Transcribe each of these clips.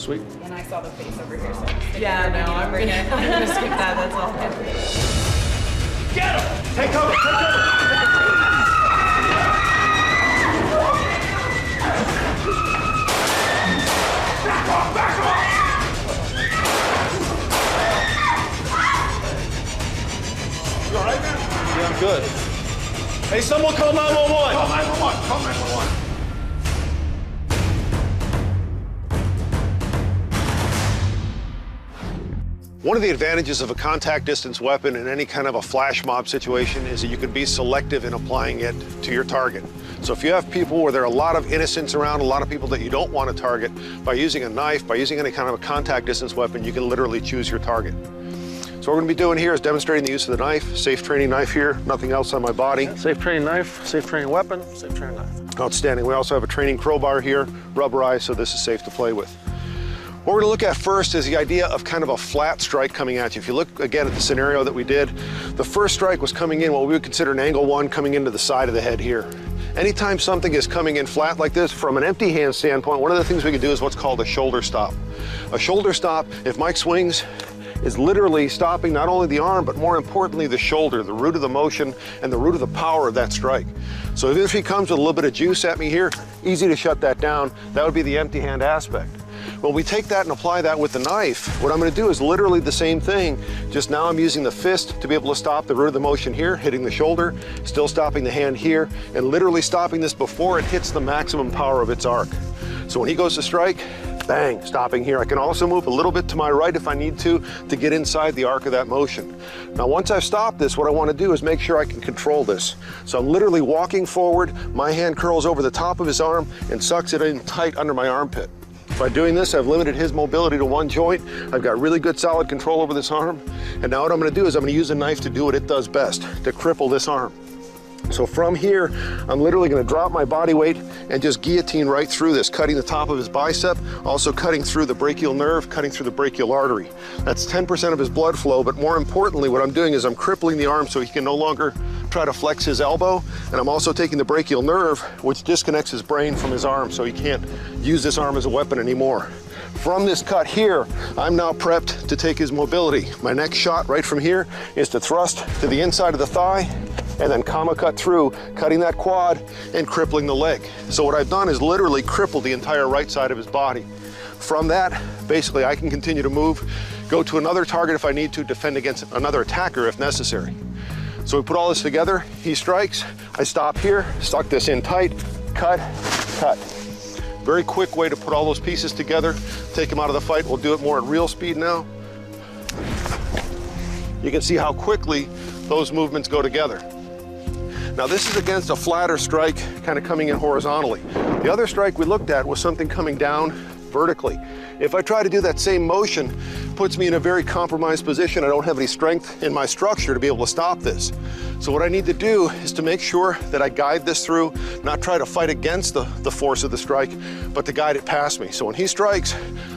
Sweet. And I saw the face over here, so Yeah, no, I'm gonna skip that, that's all good. Get him! Take cover, take cover! Back off, back off! You all right, man? Yeah, I'm good. Hey, someone call 911. Call 911, call 911. One of the advantages of a contact distance weapon in any kind of a flash mob situation is that you can be selective in applying it to your target. So if you have people where there are a lot of innocents around, a lot of people that you don't want to target, by using a knife, by using any kind of a contact distance weapon, you can literally choose your target. So what we're going to be doing here is demonstrating the use of the knife, safe training knife here, nothing else on my body. Safe training knife, safe training weapon, safe training knife. Outstanding. We also have a training crowbar here, rubberized, so this is safe to play with. What we're going to look at first is the idea of kind of a flat strike coming at you. If you look again at the scenario that we did, the first strike was coming in what we would consider an angle 1 coming into the side of the head here. Anytime something is coming in flat like this, from an empty hand standpoint, one of the things we can do is what's called a shoulder stop. A shoulder stop, if Mike swings, is literally stopping not only the arm, but more importantly the shoulder, the root of the motion and the root of the power of that strike. So even if he comes with a little bit of juice at me here, easy to shut that down. That would be the empty hand aspect. When we take that and apply that with the knife, what I'm going to do is literally the same thing, just now I'm using the fist to be able to stop the root of the motion here, hitting the shoulder, still stopping the hand here, and literally stopping this before it hits the maximum power of its arc. So when he goes to strike, bang, stopping here. I can also move a little bit to my right if I need to get inside the arc of that motion. Now once I've stopped this, what I want to do is make sure I can control this. So I'm literally walking forward, my hand curls over the top of his arm and sucks it in tight under my armpit. By doing this, I've limited his mobility to one joint. I've got really good solid control over this arm. And now what I'm going to do is I'm going to use a knife to do what it does best, to cripple this arm. So from here, I'm literally going to drop my body weight and just guillotine right through this, cutting the top of his bicep, also cutting through the brachial nerve, cutting through the brachial artery. That's 10% of his blood flow, but more importantly, what I'm doing is I'm crippling the arm so he can no longer try to flex his elbow, and I'm also taking the brachial nerve, which disconnects his brain from his arm, so he can't use this arm as a weapon anymore. From this cut here, I'm now prepped to take his mobility. My next shot right from here is to thrust to the inside of the thigh, and then comma cut through, cutting that quad and crippling the leg. So what I've done is literally crippled the entire right side of his body. From that, basically I can continue to move, go to another target if I need to, defend against another attacker if necessary. So we put all this together, he strikes, I stop here, suck this in tight, cut, cut. Very quick way to put all those pieces together, take him out of the fight. We'll do it more at real speed now. You can see how quickly those movements go together. Now this is against a flatter strike, kind of coming in horizontally. The other strike we looked at was something coming down vertically. If I try to do that same motion, it puts me in a very compromised position. I don't have any strength in my structure to be able to stop this. So what I need to do is to make sure that I guide this through, not try to fight against the force of the strike, but to guide it past me. So when he strikes,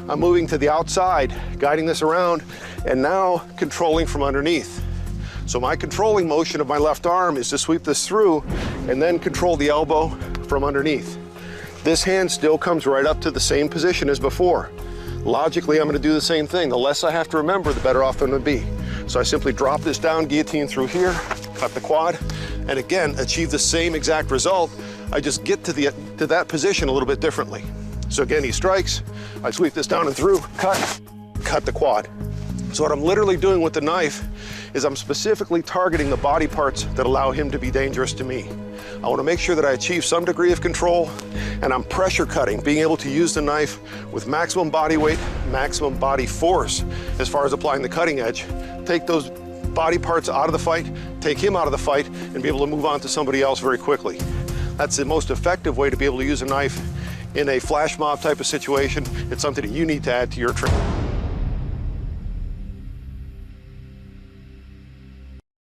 I'm moving to the outside, guiding this around, and now controlling from underneath. So my controlling motion of my left arm is to sweep this through and then control the elbow from underneath. This hand still comes right up to the same position as before. Logically, I'm going to do the same thing. The less I have to remember, the better off I'm going to be. So I simply drop this down, guillotine through here, cut the quad, and again, achieve the same exact result. I just get to that position a little bit differently. So again, he strikes, I sweep this down and through, cut the quad. So what I'm literally doing with the knife is I'm specifically targeting the body parts that allow him to be dangerous to me. I want to make sure that I achieve some degree of control, and I'm pressure cutting, being able to use the knife with maximum body weight, maximum body force as far as applying the cutting edge. Take those body parts out of the fight, take him out of the fight, and be able to move on to somebody else very quickly. That's the most effective way to be able to use a knife in a flash mob type of situation. It's something that you need to add to your training.